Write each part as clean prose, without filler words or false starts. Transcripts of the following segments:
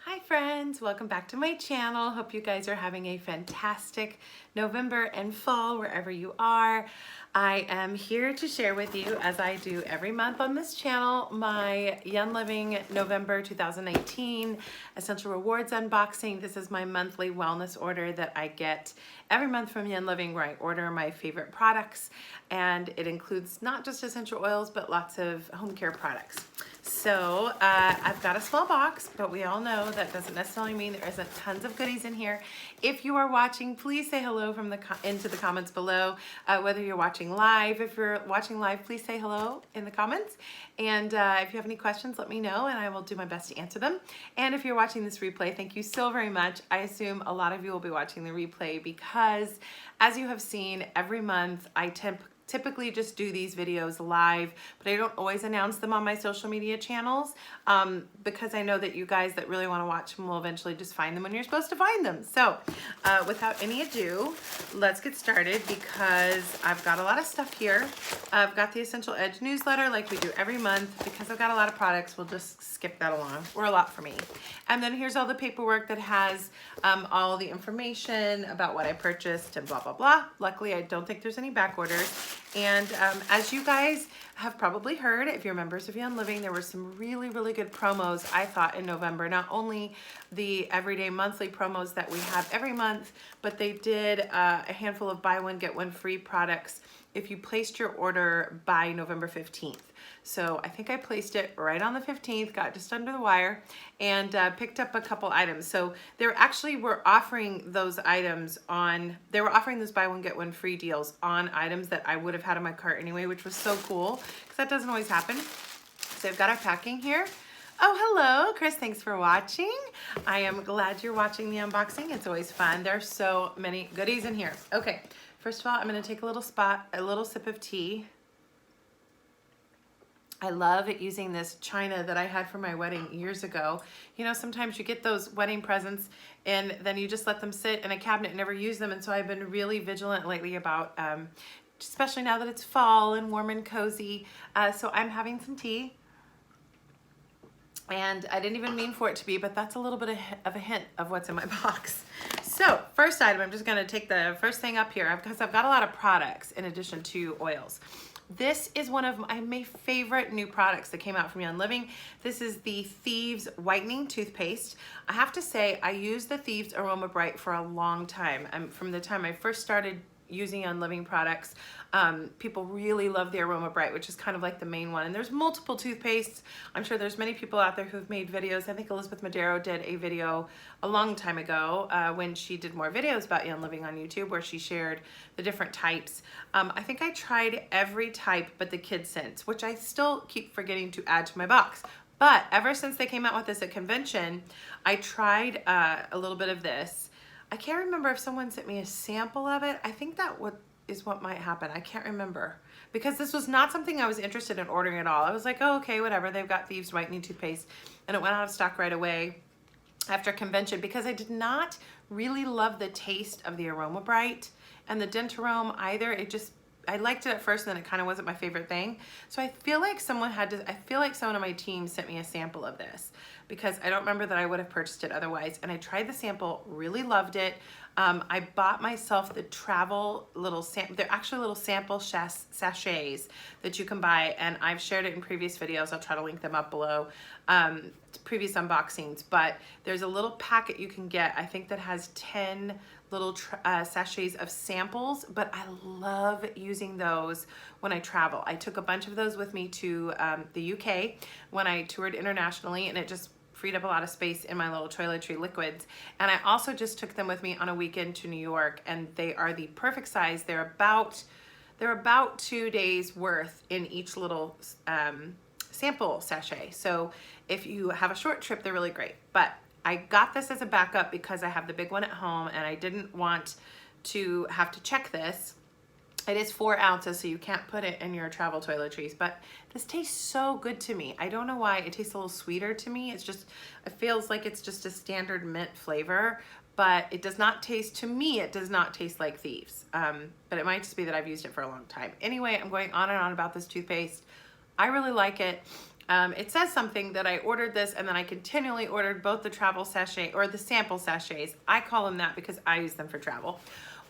Hi friends, welcome back to my channel. Hope you guys are having a fantastic November and fall wherever you are. I am here to share with you, as I do every month on this channel, my Young Living November 2019 Essential Rewards unboxing. This is my monthly wellness order that I get every month from Young Living, where I order my favorite products, and it includes not just essential oils but lots of home care products. So I've got a small box, but we all know that doesn't necessarily mean there isn't tons of goodies in here. If you are watching, please say hello from into the comments below. Whether you're watching live, if you're watching live, please say hello in the comments. And if you have any questions, let me know and I will do my best to answer them. And if you're watching this replay, thank you so very much. I assume a lot of you will be watching the replay because, as you have seen, every month I typically just do these videos live, but I don't always announce them on my social media channels because I know that you guys that really want to watch them will eventually just find them when you're supposed to find them. So without any ado, let's get started because I've got a lot of stuff here. I've got the Essential Edge newsletter like we do every month. Because I've got a lot of products, we'll just skip that along, or a lot for me. And then here's all the paperwork that has all the information about what I purchased and blah, blah, blah. Luckily, I don't think there's any back orders. And as you guys have probably heard, if you're members of Young Living, there were some really, really good promos, I thought, in November. Not only the everyday monthly promos that we have every month, but they did a handful of buy one, get one free products if you placed your order by November 15th. So I think I placed it right on the 15th, got just under the wire, and picked up a couple items. So they actually were offering those items on, they were offering those buy one, get one free deals on items that I would have had in my cart anyway, which was so cool because that doesn't always happen. So I've got our packing here. Oh, hello, Chris, thanks for watching. I am glad you're watching the unboxing. It's always fun. There's so many goodies in here. Okay, first of all, I'm gonna take a little sip of tea. I love using this china that I had for my wedding years ago. You know, sometimes you get those wedding presents and then you just let them sit in a cabinet and never use them. And so I've been really vigilant lately about, especially now that it's fall and warm and cozy. So I'm having some tea. And I didn't even mean for it to be, but that's a little bit of a hint of what's in my box. So first item, I'm just gonna take the first thing up here because I've got a lot of products in addition to oils. This is one of my favorite new products that came out from Young Living. This is the Thieves Whitening Toothpaste. I have to say, I used the Thieves Aroma Bright for a long time. From the time I first started using Young Living products, people really love the Aroma Bright, which is kind of like the main one. And there's multiple toothpastes. I'm sure there's many people out there who've made videos. I think Elizabeth Madero did a video a long time ago when she did more videos about Young Living on YouTube, where she shared the different types. I think I tried every type but the kid scents, which I still keep forgetting to add to my box. But ever since they came out with this at convention, I tried a little bit of this. I can't remember if someone sent me a sample of it. I think that is what might happen. I can't remember because this was not something I was interested in ordering at all. I was like, oh, okay, whatever. They've got Thieves Whitening Toothpaste, and it went out of stock right away after convention because I did not really love the taste of the Aroma Bright and the Dentarome either. I liked it at first and then it kind of wasn't my favorite thing. So I feel like someone on my team sent me a sample of this because I don't remember that I would have purchased it otherwise. And I tried the sample, really loved it. I bought myself the travel they're actually little sample sachets that you can buy, and I've shared it in previous videos. I'll try to link them up below, previous unboxings, but there's a little packet you can get, I think, that has 10 little sachets of samples, but I love using those when I travel. I took a bunch of those with me to the UK when I toured internationally, and it just freed up a lot of space in my little toiletry liquids. And I also just took them with me on a weekend to New York, and they are the perfect size. They're about 2 days worth in each little sample sachet. So if you have a short trip, they're really great. But I got this as a backup because I have the big one at home and I didn't want to have to check this. It is 4 ounces, so you can't put it in your travel toiletries, but this tastes so good to me. I don't know why. It tastes a little sweeter to me. It feels like it's just a standard mint flavor, but it does not taste, to me, it does not taste like Thieves. But it might just be that I've used it for a long time. Anyway, I'm going on and on about this toothpaste. I really like it. it says something that I ordered this and then I continually ordered both the travel sachet or the sample sachets. I call them that because I use them for travel.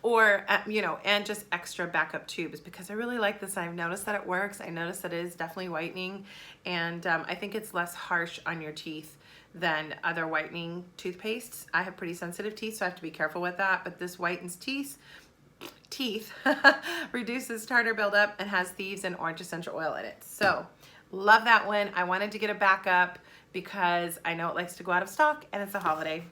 Or, you know, and just extra backup tubes because I really like this. I've noticed that it works. I noticed that it is definitely whitening, and I think it's less harsh on your teeth than other whitening toothpastes. I have pretty sensitive teeth, so I have to be careful with that, but this whitens teeth, reduces tartar buildup, and has Thieves and orange essential oil in it. So love that one. I wanted to get a backup because I know it likes to go out of stock and it's a holiday.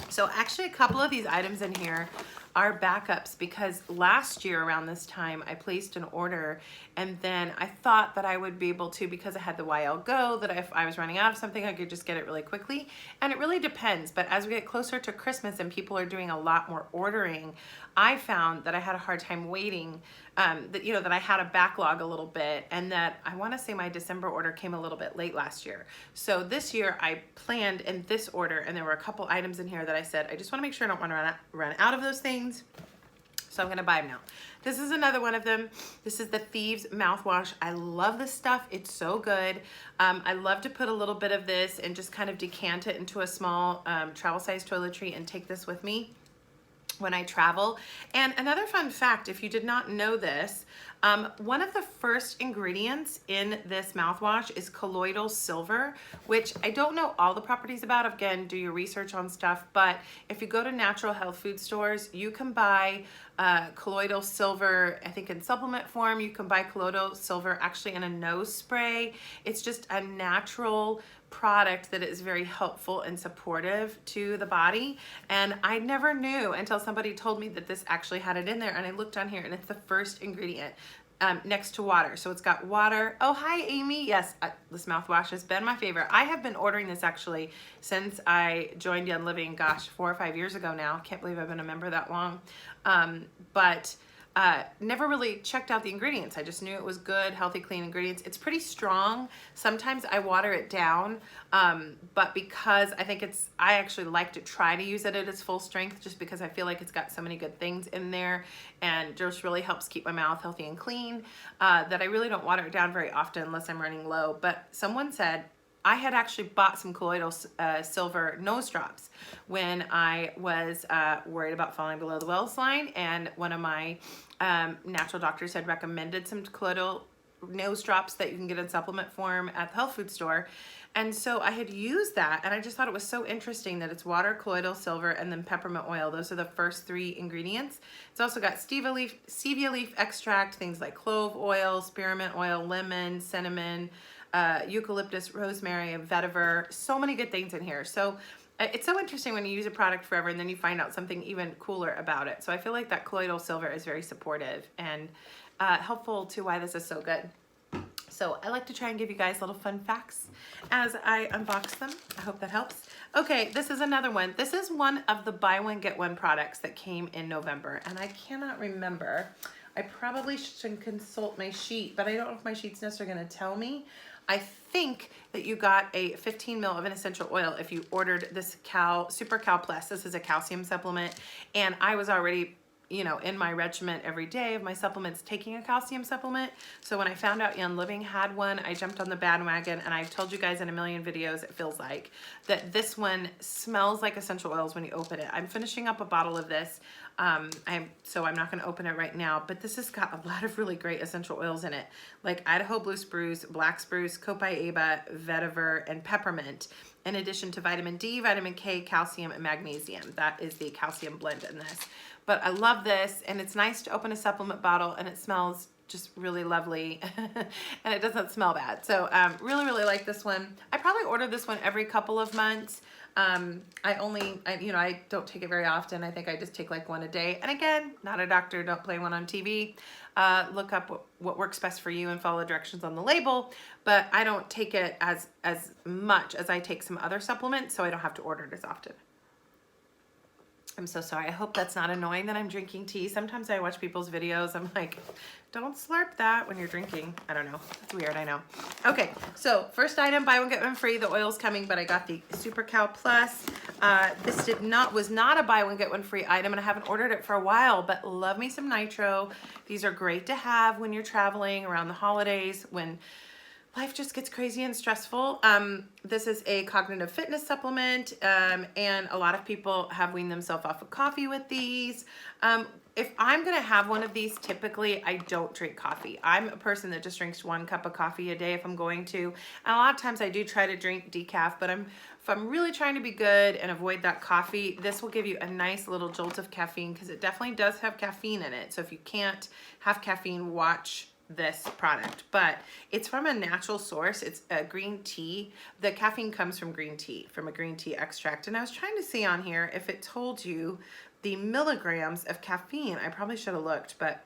So actually a couple of these items in here are backups because last year around this time I placed an order and then I thought that I would be able to, because I had the YL Go, that if I was running out of something I could just get it really quickly. And it really depends, but as we get closer to Christmas and people are doing a lot more ordering, I found that I had a hard time waiting, that I had a backlog a little bit, and that I want to say my December order came a little bit late last year. So this year I planned in this order, and there were a couple items in here that I said, I just want to make sure I don't want to run out of those things. So I'm going to buy them now. This is another one of them. This is the Thieves mouthwash. I love this stuff. It's so good. I love to put a little bit of this and just kind of decant it into a small travel size toiletry and take this with me when I travel. And another fun fact, if you did not know this, one of the first ingredients in this mouthwash is colloidal silver, which I don't know all the properties about. Again, do your research on stuff, but if you go to natural health food stores, you can buy colloidal silver, I think in supplement form. You can buy colloidal silver actually in a nose spray. It's just a natural product that is very helpful and supportive to the body, and I never knew until somebody told me that this actually had it in there, and I looked on here and it's the first ingredient next to water. So it's got water. Oh, hi Amy. Yes, this mouthwash has been my favorite. I have been ordering this actually since I joined Young Living, gosh, 4 or 5 years ago now. Can't believe I've been a member that long. But never really checked out the ingredients. I just knew it was good, healthy, clean ingredients. It's pretty strong. Sometimes I water it down, but because I actually like to try to use it at its full strength just because I feel like it's got so many good things in there and just really helps keep my mouth healthy and clean, that I really don't water it down very often unless I'm running low. But someone said, I had actually bought some colloidal silver nose drops when I was worried about falling below the Wells line, and one of my natural doctors had recommended some colloidal nose drops that you can get in supplement form at the health food store. And so I had used that, and I just thought it was so interesting that it's water, colloidal silver, and then peppermint oil. Those are the first 3 ingredients. It's also got stevia leaf extract, things like clove oil, spearmint oil, lemon, cinnamon, eucalyptus, rosemary, and vetiver. So many good things in here. So it's so interesting when you use a product forever and then you find out something even cooler about it. So I feel like that colloidal silver is very supportive and helpful to why this is so good. So I like to try and give you guys little fun facts as I unbox them. I hope that helps. Okay, this is another one. This is one of the buy one get one products that came in November, and I cannot remember. I probably should consult my sheet, but I don't know if my sheet's necessarily going to tell me. I think that you got a 15 ml of an essential oil if you ordered this Super Cal Plus. This is a calcium supplement, and I was already, in my regimen every day of my supplements taking a calcium supplement. So when I found out Young Living had one, I jumped on the bandwagon, and I've told you guys in a million videos, it feels like, that this one smells like essential oils when you open it. I'm finishing up a bottle of this. So I'm not going to open it right now, but this has got a lot of really great essential oils in it, like Idaho Blue Spruce, Black Spruce, Copaiba, Vetiver, and Peppermint, in addition to vitamin D, vitamin K, calcium, and magnesium. That is the calcium blend in this. But I love this, and it's nice to open a supplement bottle, and it smells just really lovely, and it doesn't smell bad. So really, really like this one. I probably order this one every couple of months. I don't take it very often. I think I just take like one a day. And again, not a doctor, don't play one on TV. Look up what works best for you and follow the directions on the label. But I don't take it as much as I take some other supplements, so I don't have to order it as often. I'm so sorry. I hope that's not annoying that I'm drinking tea. Sometimes I watch people's videos. I'm like, don't slurp that when you're drinking. I don't know. It's weird, I know. Okay, so first item, buy one, get one free. The oil's coming, but I got the Super Cal Plus. This was not a buy one, get one free item, and I haven't ordered it for a while, but love me some nitro. These are great to have when you're traveling around the holidays, when life just gets crazy and stressful. This is a cognitive fitness supplement, and a lot of people have weaned themselves off of coffee with these. If I'm gonna have one of these, typically I don't drink coffee. I'm a person that just drinks 1 cup of coffee a day if I'm going to. And a lot of times I do try to drink decaf, but if I'm really trying to be good and avoid that coffee, this will give you a nice little jolt of caffeine, because it definitely does have caffeine in it. So if you can't have caffeine, watch this product. But it's from a natural source. It's a green tea. The caffeine comes from green tea, from a green tea extract. And I was trying to see on here if it told you the milligrams of caffeine. I probably should have looked, but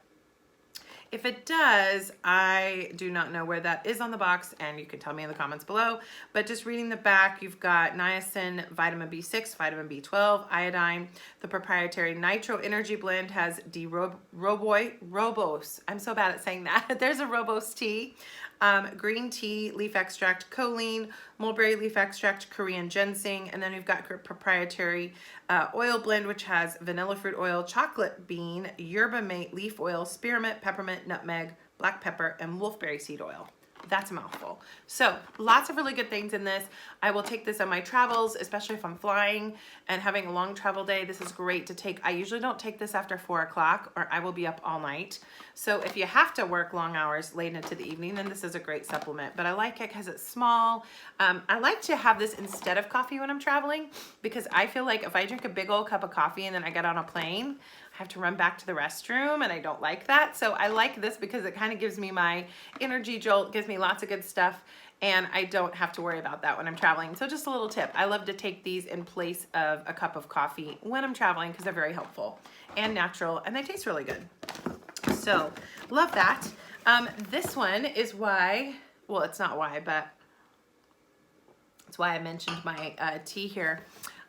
if it does, I do not know where that is on the box, and you can tell me in the comments below. But just reading the back, you've got niacin, vitamin B6, vitamin B12, iodine. The proprietary Nitro Energy Blend has Robos. I'm so bad at saying that. There's a Robos tea. Green tea, leaf extract, choline, mulberry leaf extract, Korean ginseng, and then we've got proprietary oil blend, which has vanilla fruit oil, chocolate bean, yerba mate leaf oil, spearmint, peppermint, nutmeg, black pepper, and wolfberry seed oil. That's a mouthful. So lots of really good things in this. I will take this on my travels, especially if I'm flying and having a long travel day. This is great to take. I usually don't take this after 4 o'clock, or I will be up all night. So if you have to work long hours late into the evening, then this is a great supplement. But I like it because it's small. I like to have this instead of coffee when I'm traveling, because I feel like if I drink a big old cup of coffee and then I get on a plane, I have to run back to the restroom, and I don't like that. So I like this because it kind of gives me my energy jolt, gives me lots of good stuff, and I don't have to worry about that when I'm traveling. So just a little tip. I love to take these in place of a cup of coffee when I'm traveling, because they're very helpful and natural, and they taste really good. So love that. This one is why, well, it's not why, but it's why I mentioned my tea here.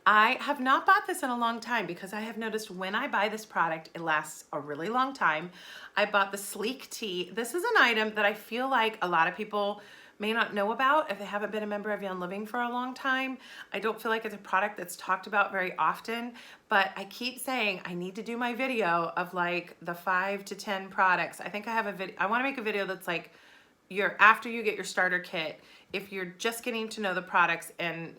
I have not bought this in a long time, because I have noticed when I buy this product, it lasts a really long time. I bought the Sleek Tea. This is an item that I feel like a lot of people may not know about if they haven't been a member of Young Living for a long time. I don't feel like it's a product that's talked about very often, but I keep saying I need to do my video of like the 5 to 10 products. I think I have a video. I want to make a video that's like after you get your starter kit, if you're just getting to know the products and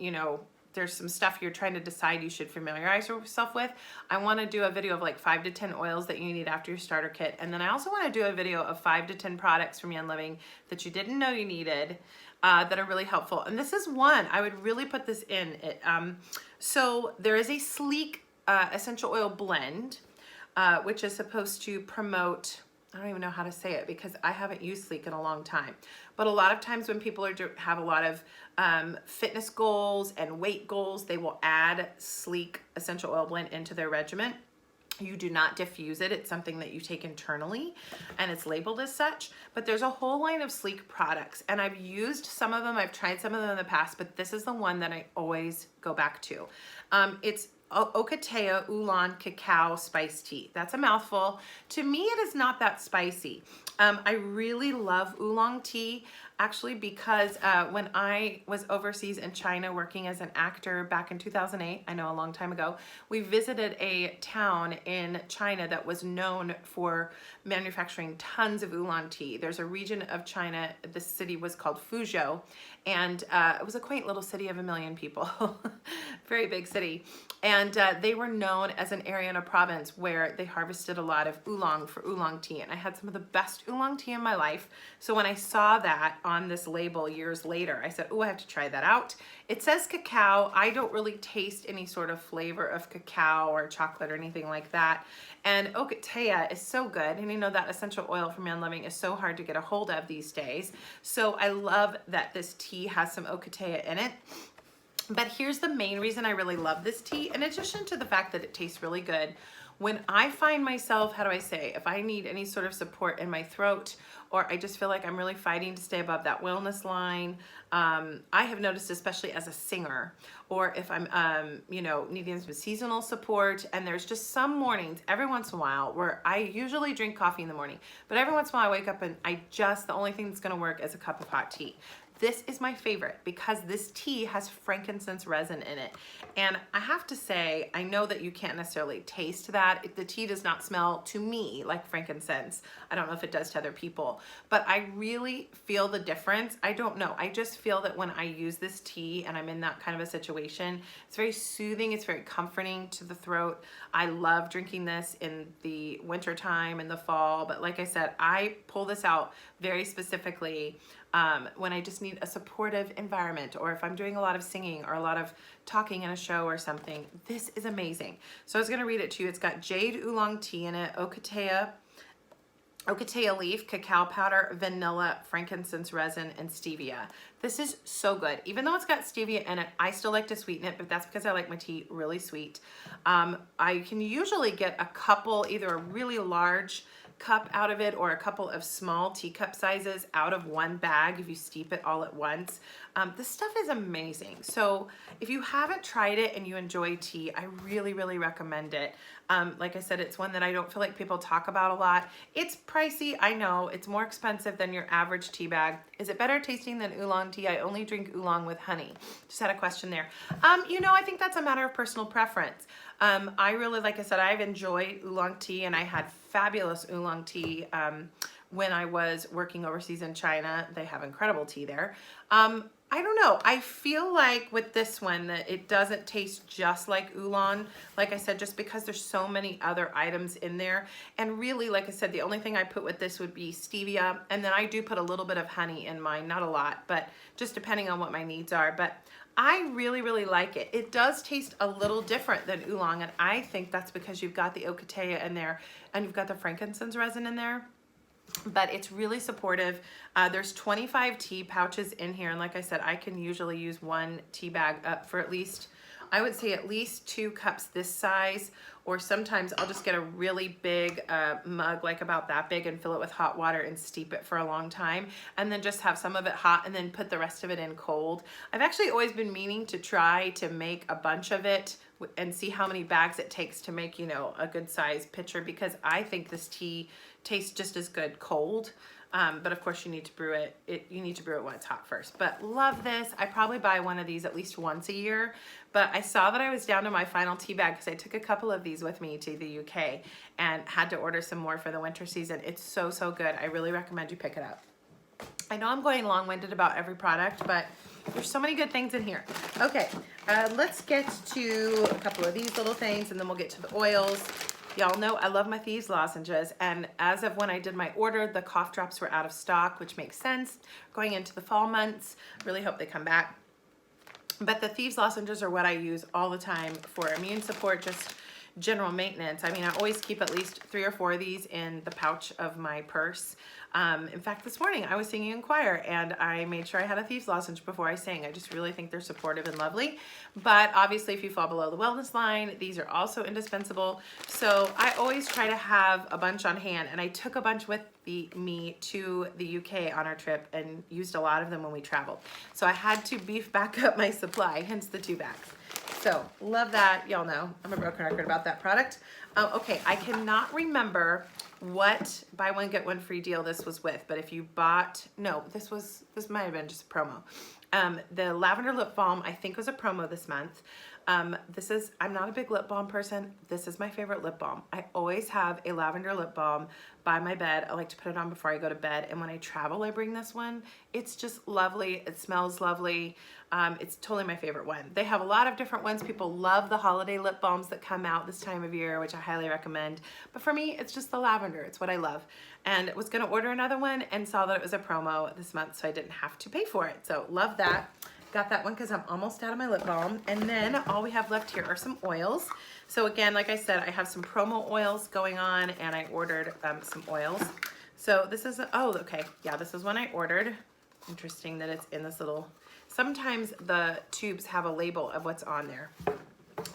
there's some stuff you're trying to decide you should familiarize yourself with, I want to do a video of like 5 to 10 oils that you need after your starter kit. And then I also want to do a video of 5 to 10 products from Young Living that you didn't know you needed, that are really helpful. And this is one. I would really put this in it. So there is a Sleek essential oil blend, which is supposed to promote, I don't even know how to say it because I haven't used Sleek in a long time. But a lot of times when people have a lot of fitness goals and weight goals, they will add Sleek essential oil blend into their regimen. You do not diffuse it. It's something that you take internally, and it's labeled as such. But there's a whole line of Sleek products, and I've used some of them. I've tried some of them in the past, but this is the one that I always go back to. It's Ocotea Oolong Cacao Spice Tea. That's a mouthful. To me, it is not that spicy. I really love oolong tea, actually, because when I was overseas in China working as an actor back in 2008, I know a long time ago, we visited a town in China that was known for manufacturing tons of oolong tea. There's a region of China, the city was called Fuzhou, and it was a quaint little city of 1 million people, very big city. And they were known as an area in a province where they harvested a lot of oolong for oolong tea. And I had some of the best oolong tea in my life. So when I saw that on this label years later, I said, oh, I have to try that out. It says cacao. I don't really taste any sort of flavor of cacao or chocolate or anything like that. And Ocotea is so good. And that essential oil from Young Living is so hard to get a hold of these days. So I love that this tea has some Ocotea in it. But here's the main reason I really love this tea, in addition to the fact that it tastes really good. When I find myself, how do I say, if I need any sort of support in my throat, or I just feel like I'm really fighting to stay above that wellness line, I have noticed, especially as a singer, or if I'm, needing some seasonal support, and there's just some mornings, every once in a while, where I usually drink coffee in the morning, but every once in a while I wake up and the only thing that's gonna work is a cup of hot tea. This is my favorite because this tea has frankincense resin in it. And I have to say, I know that you can't necessarily taste that. The tea does not smell to me like frankincense. I don't know if it does to other people, but I really feel the difference. I don't know. I just feel that when I use this tea and I'm in that kind of a situation, it's very soothing. It's very comforting to the throat. I love drinking this in the winter time, in the fall. But like I said, I pull this out very specifically when I just need a supportive environment, or if I'm doing a lot of singing or a lot of talking in a show or something. This is amazing. So I was gonna read it to you. It's got jade oolong tea in it, ocotea leaf, cacao powder, vanilla, frankincense resin, and stevia. This is so good. Even though it's got stevia in it, I still like to sweeten it, but that's because I like my tea really sweet. I can usually get a couple, either a really large cup out of it or a couple of small teacup sizes out of one bag if you steep it all at once. This stuff is amazing. So if you haven't tried it and you enjoy tea, I really, really recommend it. Like I said, it's one that I don't feel like people talk about a lot. It's pricey, I know. It's more expensive than your average tea bag. Is it better tasting than oolong tea? I only drink oolong with honey. Just had a question there. You know, I think that's a matter of personal preference. I really, like I said, I've enjoyed oolong tea, and I had fabulous oolong tea when I was working overseas in China. They have incredible tea there. I don't know. I feel like with this one that it doesn't taste just like oolong. Like I said, just because there's so many other items in there. And really, like I said, the only thing I put with this would be stevia. And then I do put a little bit of honey in mine, not a lot, but just depending on what my needs are. But I really, really like it. It does taste a little different than oolong, and I think that's because you've got the ocotea in there and you've got the frankincense resin in there. But it's really supportive. There's 25 tea pouches in here, and like I said, I can usually use one tea bag up for at least, I would say at least 2 cups this size, or sometimes I'll just get a really big mug, like about that big, and fill it with hot water and steep it for a long time, and then just have some of it hot and then put the rest of it in cold. I've actually always been meaning to try to make a bunch of it and see how many bags it takes to make, you know, a good size pitcher, because I think this tea tastes just as good cold. But of course you need to brew it. You need to brew it when it's hot first. But love this. I probably buy one of these at least once a year. But I saw that I was down to my final tea bag because I took a couple of these with me to the UK and had to order some more for the winter season. It's so, so good. I really recommend you pick it up. I know I'm going long-winded about every product, but there's so many good things in here. Okay, let's get to a couple of these little things, and then we'll get to the oils. Y'all know I love my Thieves lozenges, and as of when I did my order, the cough drops were out of stock, which makes sense. Going into the fall months, really hope they come back. But the Thieves lozenges are what I use all the time for immune support, just general maintenance. I mean, I always keep at least 3 or 4 of these in the pouch of my purse. In fact, this morning I was singing in choir and I made sure I had a Thieves lozenge before I sang. I just really think they're supportive and lovely. But obviously if you fall below the wellness line, these are also indispensable. So I always try to have a bunch on hand, and I took a bunch with me to the UK on our trip and used a lot of them when we traveled. So I had to beef back up my supply, hence the 2 bags. So love that. Y'all know I'm a broken record about that product. Okay, I cannot remember what buy one get one free deal this was with, but if you bought, no, this might have been just a promo. The Lavender lip balm I think was a promo this month. I'm not a big lip balm person. This is my favorite lip balm. I always have a lavender lip balm by my bed. I like to put it on before I go to bed, and when I travel I bring this one. It's just lovely. It smells lovely. It's totally my favorite one. They have a lot of different ones. People love the holiday lip balms that come out this time of year, which I highly recommend. But for me, it's just the lavender. It's what I love. And I was gonna order another one and saw that it was a promo this month, so I didn't have to pay for it. So love that. Got that one because I'm almost out of my lip balm. And then all we have left here are some oils. So again, like I said, I have some promo oils going on, and I ordered some oils. So this is, oh, okay. Yeah, this is one I ordered. Interesting that it's in this little, sometimes the tubes have a label of what's on there,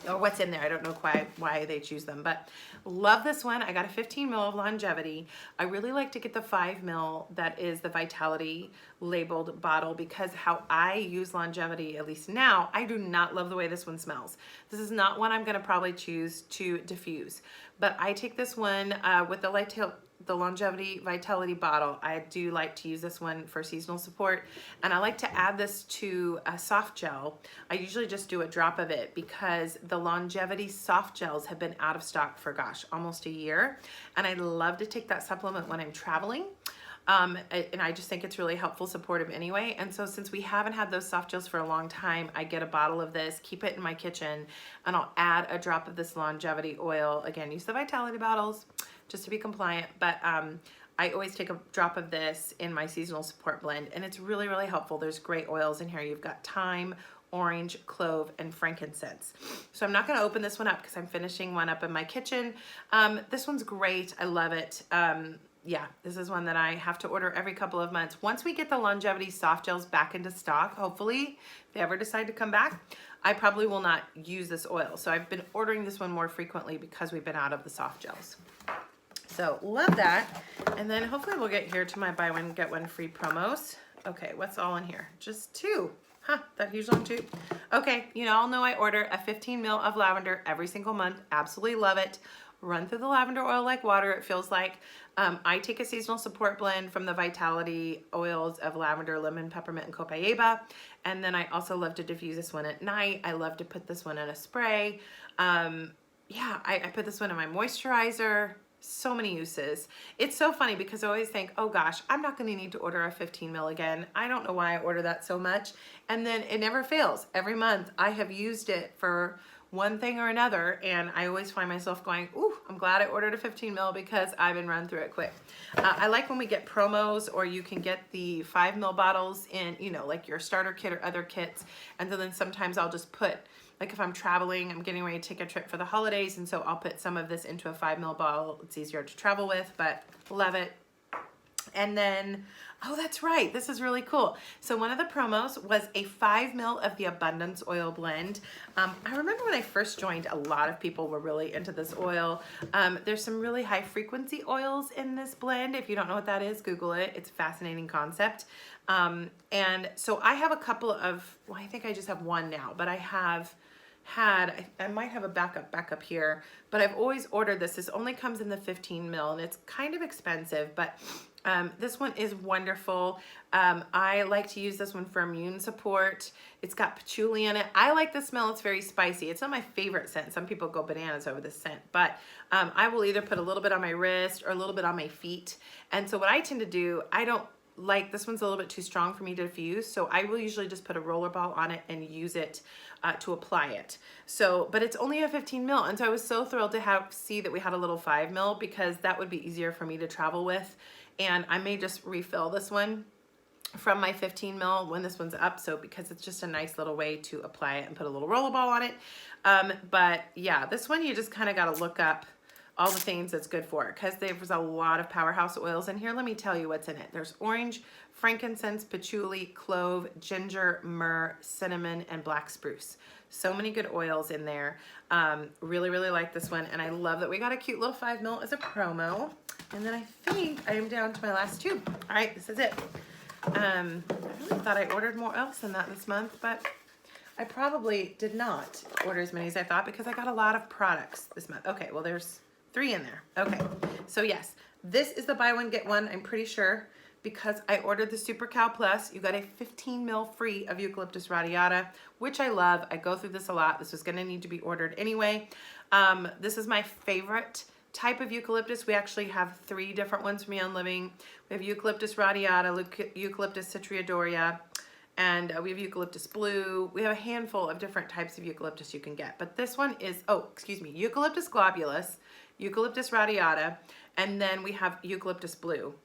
or what's in there. I don't know why they choose them, but love this one. I got a 15 ml of longevity. I really like to get the 5 ml that is the Vitality labeled bottle, because how I use longevity, at least now, I do not love the way this one smells. This is not one I'm gonna probably choose to diffuse, but I take this one with the the Longevity Vitality bottle. I do like to use this one for seasonal support, and I like to add this to a soft gel. I usually just do a drop of it because the Longevity soft gels have been out of stock for, gosh, almost a year, and I love to take that supplement when I'm traveling. And I just think it's really helpful, supportive anyway. And so since we haven't had those soft gels for a long time, I get a bottle of this, keep it in my kitchen, and I'll add a drop of this Longevity oil. Again, use the Vitality bottles just to be compliant, but I always take a drop of this in my seasonal support blend, and it's really, really helpful. There's great oils in here. You've got thyme, orange, clove, and frankincense. So I'm not gonna open this one up because I'm finishing one up in my kitchen. This one's great, I love it. Yeah, this is one that I have to order every couple of months. Once we get the Longevity soft gels back into stock, hopefully, if they ever decide to come back, I probably will not use this oil. So I've been ordering this one more frequently because we've been out of the soft gels. So love that. And then hopefully we'll get here to my buy one, get one free promos. Okay, what's all in here? Just 2. Huh, that huge long tube. Okay, you all know I order a 15 ml of lavender every single month. Absolutely love it. Run through the lavender oil like water, it feels like. I take a seasonal support blend from the Vitality oils of lavender, lemon, peppermint, and copaiba. And then I also love to diffuse this one at night. I love to put this one in a spray. Yeah, I put this one in my moisturizer. So many uses. It's so funny because I always think, oh gosh, I'm not going to need to order a 15 ml again. I don't know why I order that so much. And then it never fails. Every month I have used it for one thing or another, and I always find myself going, ooh, I'm glad I ordered a 15 ml because I've been run through it quick. I like when we get promos, or you can get the 5 ml bottles in, you know, like your starter kit or other kits. And so then sometimes I'll just put, like if I'm traveling, I'm getting ready to take a trip for the holidays, and so I'll put some of this into a 5 ml bottle. It's easier to travel with, but love it. And then, oh, that's right, this is really cool. So one of the promos was a 5 ml of the Abundance Oil Blend. I remember when I first joined, a lot of people were really into this oil. There's some really high frequency oils in this blend. If you don't know what that is, Google it. It's a fascinating concept. And so I have a couple of, well, I think I just have one now, but I have had, I might have a backup here, but I've always ordered this. This only comes in the 15 ml, and it's kind of expensive, but this one is wonderful. I like to use this one for immune support. It's got patchouli in it. I like the smell. It's very spicy. It's not my favorite scent. Some people go bananas over this scent, but I will either put a little bit on my wrist or a little bit on my feet. And so what I tend to do, I don't like, this one's a little bit too strong for me to diffuse, so I will usually just put a roller ball on it and use it to apply it. So, but it's only a 15 ml, and so I was so thrilled to see that we had a little 5 ml because that would be easier for me to travel with. And I may just refill this one from my 15 ml when this one's up, so because it's just a nice little way to apply it and put a little roller ball on it. But yeah, this one you just kind of got to look up all the things that's good for it because there's a lot of powerhouse oils in here. Let me tell you what's in it. There's orange, frankincense, patchouli, clove, ginger, myrrh, cinnamon, and black spruce. So many good oils in there. Really, really like this one, and I love that we got a cute little 5 ml as a promo. And then I think I am down to my last tube. All right, this is it. I really thought I ordered more else than that this month, but I probably did not order as many as I thought because I got a lot of products this month. Okay, well there's 3 in there. Okay, so yes, this is the buy one, get one, I'm pretty sure, because I ordered the Super Cow Plus. You got a 15 ml free of Eucalyptus radiata, which I love. I go through this a lot. This was gonna need to be ordered anyway. This is my favorite type of eucalyptus. We actually have 3 different ones from Beyond Living. We have Eucalyptus radiata, Eucalyptus citriadoria, and we have Eucalyptus blue. We have a handful of different types of eucalyptus you can get, but this one is, oh, excuse me, Eucalyptus globulus, Eucalyptus radiata, and then we have Eucalyptus blue.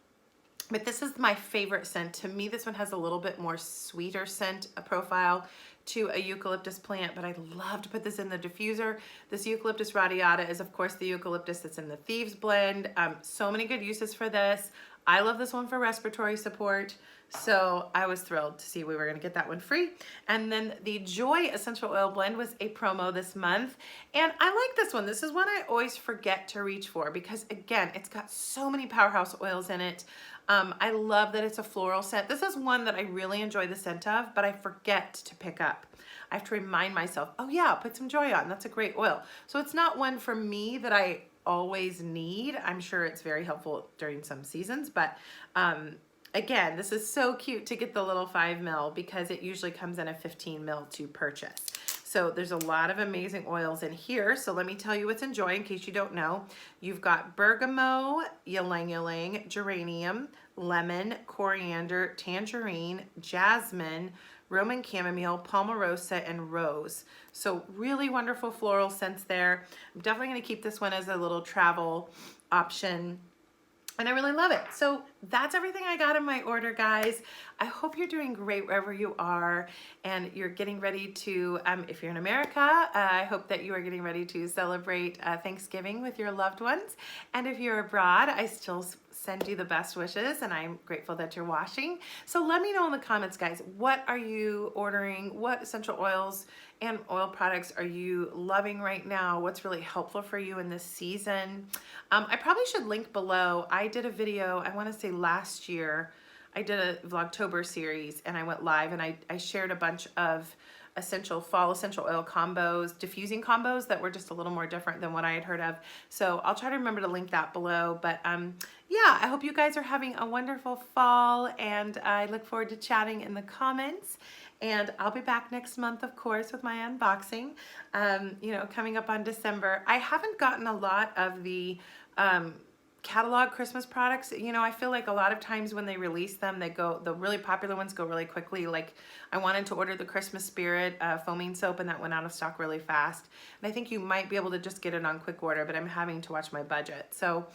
But this is my favorite scent. To me, this one has a little bit more sweeter scent profile to a eucalyptus plant, but I love to put this in the diffuser. This Eucalyptus radiata is, of course, the eucalyptus that's in the Thieves blend. So many good uses for this. I love this one for respiratory support. So I was thrilled to see we were gonna get that one free. And then the Joy Essential Oil Blend was a promo this month. And I like this one. This is one I always forget to reach for because, again, it's got so many powerhouse oils in it. I love that it's a floral scent. This is one that I really enjoy the scent of, but I forget to pick up. I have to remind myself, oh yeah, put some Joy on. That's a great oil. So it's not one for me that I always need. I'm sure it's very helpful during some seasons, but again, this is so cute to get the little 5 ml because it usually comes in a 15 ml to purchase. So there's a lot of amazing oils in here. So let me tell you what's in Joy in case you don't know. You've got bergamot, ylang ylang, geranium, lemon, coriander, tangerine, jasmine, Roman chamomile, palmarosa, and rose. So really wonderful floral scents there. I'm definitely gonna keep this one as a little travel option. And I really love it. So that's everything I got in my order, guys. I hope you're doing great wherever you are and you're getting ready to, if you're in America, I hope that you are getting ready to celebrate Thanksgiving with your loved ones. And if you're abroad, I still send you the best wishes and I'm grateful that you're watching. So let me know in the comments, guys, what are you ordering? What essential oils and oil products are you loving right now? What's really helpful for you in this season? I probably should link below. I did a video, I want to say last year, I did a Vlogtober series and I went live and I shared a bunch of fall essential oil combos, diffusing combos that were just a little more different than what I had heard of. So I'll try to remember to link that below. But yeah, I hope you guys are having a wonderful fall and I look forward to chatting in the comments. And I'll be back next month, of course, with my unboxing, you know, coming up on December. I haven't gotten a lot of the catalog Christmas products. You know, I feel like a lot of times when they release them, the really popular ones go really quickly. Like I wanted to order the Christmas Spirit foaming soap and that went out of stock really fast. And I think you might be able to just get it on quick order, but I'm having to watch my budget. So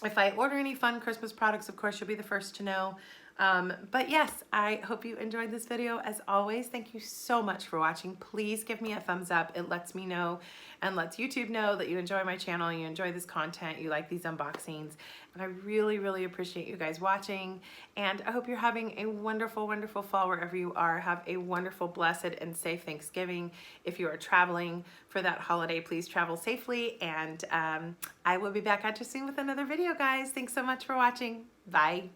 if I order any fun Christmas products, of course, you'll be the first to know. But yes, I hope you enjoyed this video. As always, thank you so much for watching. Please give me a thumbs up. It lets me know and lets YouTube know that you enjoy my channel, you enjoy this content, you like these unboxings. And I really, really appreciate you guys watching. And I hope you're having a wonderful, wonderful fall wherever you are. Have a wonderful, blessed, and safe Thanksgiving. If you are traveling for that holiday, please travel safely. And I will be back at you soon with another video, guys. Thanks so much for watching. Bye.